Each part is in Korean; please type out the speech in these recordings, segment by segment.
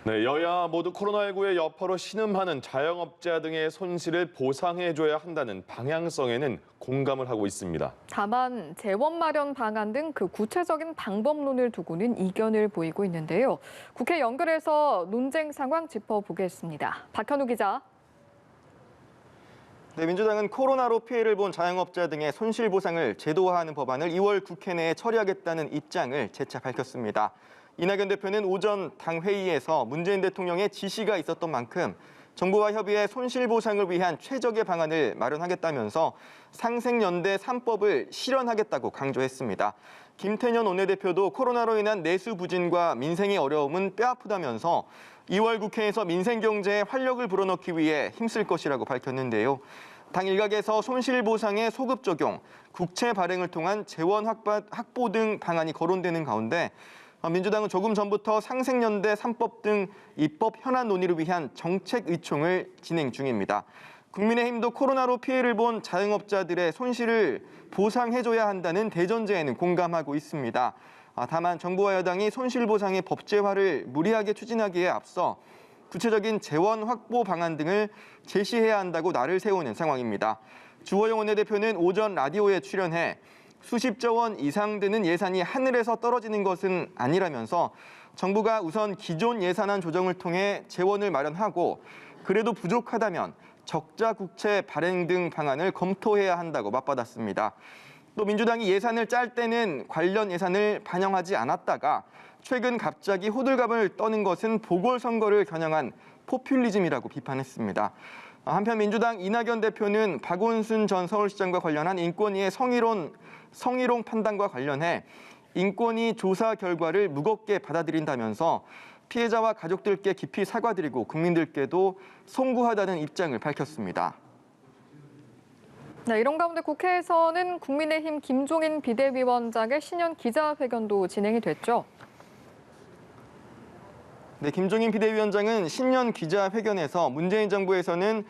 네, 여야 모두 코로나19의 여파로 신음하는 자영업자 등의 손실을 보상해줘야 한다는 방향성에는 공감을 하고 있습니다. 다만 재원 마련 방안 등 그 구체적인 방법론을 두고는 이견을 보이고 있는데요. 국회 연결해서 논쟁 상황 짚어보겠습니다. 박현우 기자. 네, 민주당은 코로나로 피해를 본 자영업자 등의 손실 보상을 제도화하는 법안을 2월 국회 내에 처리하겠다는 입장을 재차 밝혔습니다. 이낙연 대표는 오전 당 회의에서 문재인 대통령의 지시가 있었던 만큼 정부와 협의해 손실 보상을 위한 최적의 방안을 마련하겠다면서 상생연대 3법을 실현하겠다고 강조했습니다. 김태년 원내대표도 코로나로 인한 내수 부진과 민생의 어려움은 뼈아프다면서 2월 국회에서 민생 경제에 활력을 불어넣기 위해 힘쓸 것이라고 밝혔는데요. 당 일각에서 손실 보상의 소급 적용, 국채 발행을 통한 재원 확보 등 방안이 거론되는 가운데 민주당은 조금 전부터 상생연대 3법 등 입법 현안 논의를 위한 정책 의총을 진행 중입니다. 국민의힘도 코로나로 피해를 본 자영업자들의 손실을 보상해줘야 한다는 대전제에는 공감하고 있습니다. 다만 정부와 여당이 손실보상의 법제화를 무리하게 추진하기에 앞서 구체적인 재원 확보 방안 등을 제시해야 한다고 날을 세우는 상황입니다. 주호영 원내대표는 오전 라디오에 출연해 수십조 원 이상 드는 예산이 하늘에서 떨어지는 것은 아니라면서 정부가 우선 기존 예산안 조정을 통해 재원을 마련하고 그래도 부족하다면 적자 국채 발행 등 방안을 검토해야 한다고 맞받았습니다. 또 민주당이 예산을 짤 때는 관련 예산을 반영하지 않았다가 최근 갑자기 호들갑을 떠는 것은 보궐선거를 겨냥한 포퓰리즘이라고 비판했습니다. 한편 민주당 이낙연 대표는 박원순 전 서울시장과 관련한 인권위의 성희롱 판단과 관련해 인권위 조사 결과를 무겁게 받아들인다면서 피해자와 가족들께 깊이 사과드리고 국민들께도 송구하다는 입장을 밝혔습니다. 네, 이런 가운데 국회에서는 국민의힘 김종인 비대위원장의 신년 기자회견도 진행이 됐죠. 네, 김종인 비대위원장은 신년 기자회견에서 문재인 정부에서는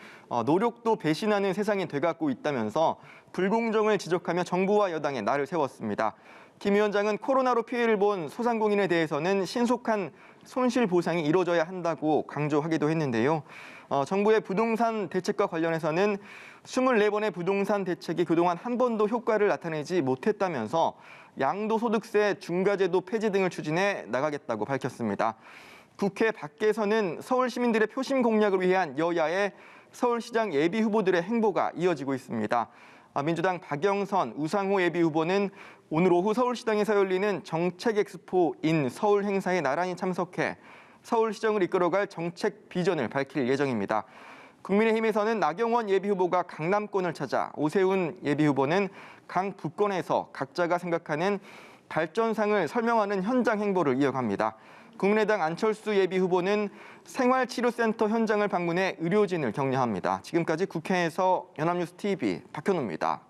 노력도 배신하는 세상이 돼가고 있다면서 불공정을 지적하며 정부와 여당의 날을 세웠습니다. 김 위원장은 코로나로 피해를 본 소상공인에 대해서는 신속한 손실 보상이 이루어져야 한다고 강조하기도 했는데요. 정부의 부동산 대책과 관련해서는 24번의 부동산 대책이 그동안 한 번도 효과를 나타내지 못했다면서 양도소득세 중과제도 폐지 등을 추진해 나가겠다고 밝혔습니다. 국회 밖에서는 서울 시민들의 표심 공략을 위한 여야의 서울시장 예비 후보들의 행보가 이어지고 있습니다. 민주당 박영선, 우상호 예비 후보는 오늘 오후 서울시당에서 열리는 정책 엑스포인 서울 행사에 나란히 참석해 서울시정을 이끌어갈 정책 비전을 밝힐 예정입니다. 국민의힘에서는 나경원 예비 후보가 강남권을 찾아 오세훈 예비 후보는 강북권에서 각자가 생각하는 발전상을 설명하는 현장 행보를 이어갑니다. 국민의당 안철수 예비 후보는 생활치료센터 현장을 방문해 의료진을 격려합니다. 지금까지 국회에서 연합뉴스 TV 박현우입니다.